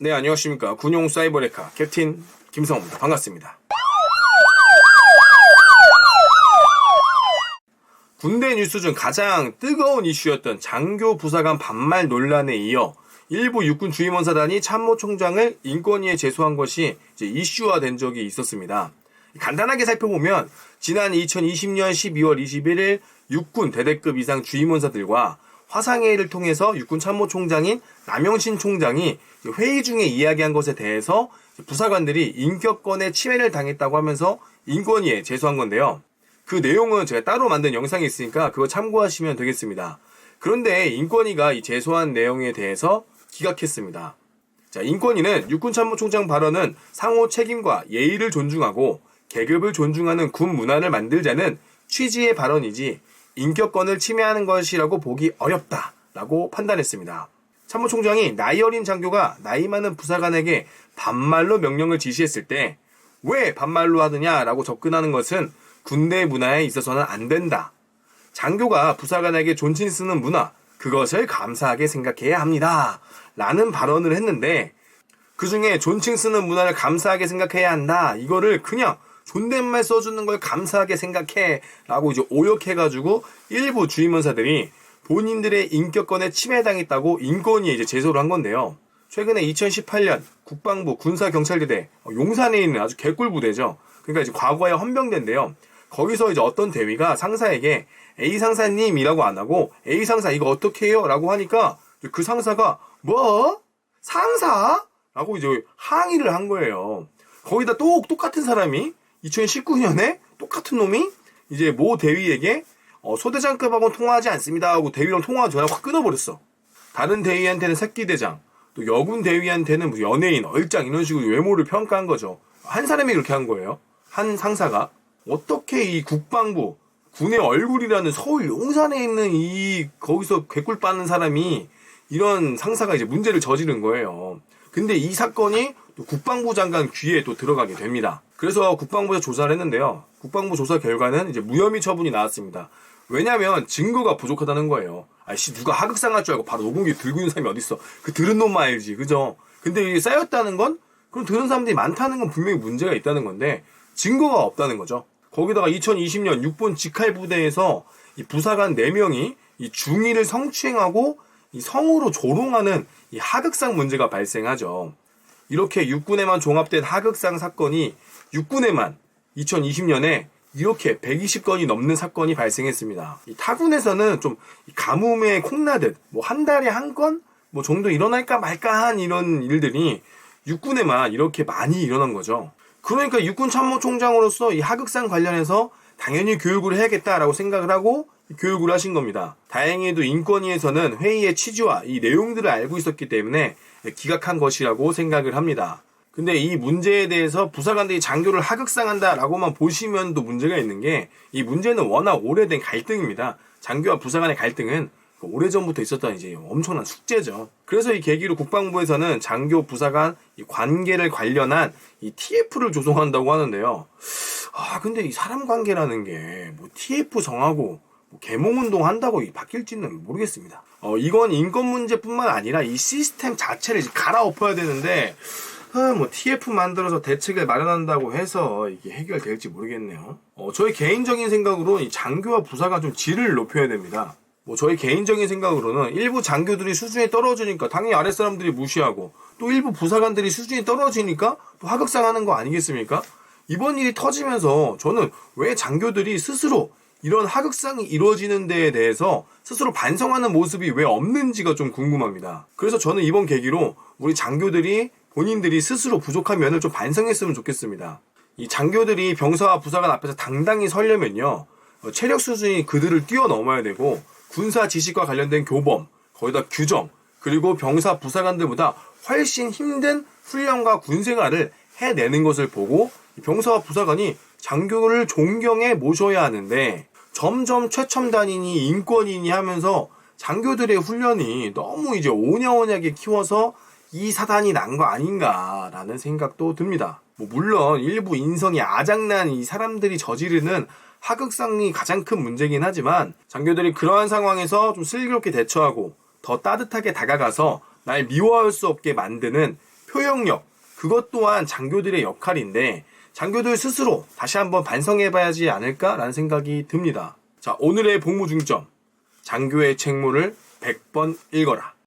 네, 안녕하십니까. 군용 사이버레카 캡틴 김성호입니다. 반갑습니다. 군대 뉴스 중 가장 뜨거운 이슈였던 장교 부사관 반말 논란에 이어 일부 육군 주임원사단이 참모총장을 인권위에 제소한 것이 이제 이슈화된 적이 있었습니다. 간단하게 살펴보면 지난 2020년 12월 21일 육군 대대급 이상 주임원사들과 화상회의를 통해서 육군 참모총장인 남영신 총장이 회의 중에 이야기한 것에 대해서 부사관들이 인격권의 침해를 당했다고 하면서 인권위에 제소한 건데요. 그 내용은 제가 따로 만든 영상이 있으니까 그거 참고하시면 되겠습니다. 그런데 인권위가 이 제소한 내용에 대해서 기각했습니다. 자, 인권위는 육군 참모총장 발언은 상호 책임과 예의를 존중하고 계급을 존중하는 군 문화를 만들자는 취지의 발언이지 인격권을 침해하는 것이라고 보기 어렵다라고 판단했습니다. 참모총장이 나이 어린 장교가 나이 많은 부사관에게 반말로 명령을 지시했을 때 왜 반말로 하느냐라고 접근하는 것은 군대 문화에 있어서는 안 된다. 장교가 부사관에게 존칭 쓰는 문화, 그것을 감사하게 생각해야 합니다. 라는 발언을 했는데 그 중에 존칭 쓰는 문화를 감사하게 생각해야 한다. 이거를 그냥 존댓말 써주는 걸 감사하게 생각해 라고 이제 오역해가지고 일부 주임원사들이 본인들의 인격권에 침해당했다고 인권위에 이제 제소를 한 건데요. 최근에 2018년 국방부 군사경찰대대 용산에 있는 아주 개꿀부대죠. 그러니까 이제 과거에 헌병대인데요. 거기서 이제 어떤 대위가 상사에게 A 상사님이라고 안 하고 A 상사 이거 어떻게 해요? 라고 하니까 그 상사가 뭐? 상사? 라고 이제 항의를 한 거예요. 거기다 똑같은 사람이 2019년에 똑같은 놈이 이제 모 대위에게 소대장급하고는 통화하지 않습니다 하고 대위랑 통화 전화 확 끊어버렸어. 다른 대위한테는 새끼대장, 또 여군 대위한테는 뭐 연예인, 얼짱 이런 식으로 외모를 평가한 거죠. 한 사람이 그렇게 한 거예요. 한 상사가. 어떻게 이 국방부, 군의 얼굴이라는 서울 용산에 있는 거기서 개꿀 빠는 사람이 이런 상사가 이제 문제를 저지른 거예요. 근데 이 사건이 또 국방부 장관 귀에 또 들어가게 됩니다. 그래서 국방부에서 조사를 했는데요. 국방부 조사 결과는 이제 무혐의 처분이 나왔습니다. 왜냐면 증거가 부족하다는 거예요. 아이씨 누가 하극상할 줄 알고 바로 녹음기 들고 있는 사람이 어딨어. 그 들은 놈만 알지. 그죠? 근데 이게 쌓였다는 건 그럼 들은 사람들이 많다는 건 분명히 문제가 있다는 건데 증거가 없다는 거죠. 거기다가 2020년 육본 직할부대에서 이 부사관 4명이 이 중의를 성추행하고 이 성으로 조롱하는 이 하극상 문제가 발생하죠. 이렇게 육군에만 종합된 하극상 사건이 육군에만 2020년에 이렇게 120건이 넘는 사건이 발생했습니다. 이 타군에서는 좀 가뭄에 콩나듯 뭐 한 달에 한 건 뭐 정도 일어날까 말까한 이런 일들이 육군에만 이렇게 많이 일어난 거죠. 그러니까 육군 참모총장으로서 이 하극상 관련해서 당연히 교육을 해야겠다라고 생각을 하고 교육을 하신 겁니다. 다행히도 인권위에서는 회의의 취지와 이 내용들을 알고 있었기 때문에 기각한 것이라고 생각을 합니다. 근데 이 문제에 대해서 부사관들이 장교를 하극상한다라고만 보시면 또 문제가 있는 게 이 문제는 워낙 오래된 갈등입니다. 장교와 부사관의 갈등은 오래전부터 있었던 이제 엄청난 숙제죠. 그래서 이 계기로 국방부에서는 장교 부사관 이 관계를 관련한 이 TF를 조성한다고 하는데요. 근데 이 사람 관계라는 게 뭐 TF 정하고 뭐 계몽운동 한다고 바뀔지는 모르겠습니다. 이건 인권 문제뿐만 아니라 이 시스템 자체를 이제 갈아엎어야 되는데 뭐 TF 만들어서 대책을 마련한다고 해서 이게 해결될지 모르겠네요. 저의 개인적인 생각으로 이 장교와 부사관 좀 질을 높여야 됩니다. 뭐 저희 개인적인 생각으로는 일부 장교들이 수준이 떨어지니까 당연히 아랫사람들이 무시하고 또 일부 부사관들이 수준이 떨어지니까 또 하극상하는 거 아니겠습니까? 이번 일이 터지면서 저는 왜 장교들이 스스로 이런 하극상이 이루어지는 데에 대해서 스스로 반성하는 모습이 왜 없는지가 좀 궁금합니다. 그래서 저는 이번 계기로 우리 장교들이 본인들이 스스로 부족한 면을 좀 반성했으면 좋겠습니다. 이 장교들이 병사와 부사관 앞에서 당당히 서려면요. 체력 수준이 그들을 뛰어넘어야 되고 군사 지식과 관련된 교범, 거기다 규정, 그리고 병사 부사관들보다 훨씬 힘든 훈련과 군생활을 해내는 것을 보고 병사와 부사관이 장교를 존경해 모셔야 하는데 점점 최첨단이니 인권이니 하면서 장교들의 훈련이 너무 이제 오냐오냐게 키워서 이 사단이 난 거 아닌가라는 생각도 듭니다. 물론 일부 인성이 아작난 이 사람들이 저지르는 하극상이 가장 큰 문제긴 하지만 장교들이 그러한 상황에서 좀 슬기롭게 대처하고 더 따뜻하게 다가가서 날 미워할 수 없게 만드는 표현력, 그것 또한 장교들의 역할인데 장교들 스스로 다시 한번 반성해봐야지 않을까라는 생각이 듭니다. 자, 오늘의 복무 중점. 장교의 책무를 100번 읽어라.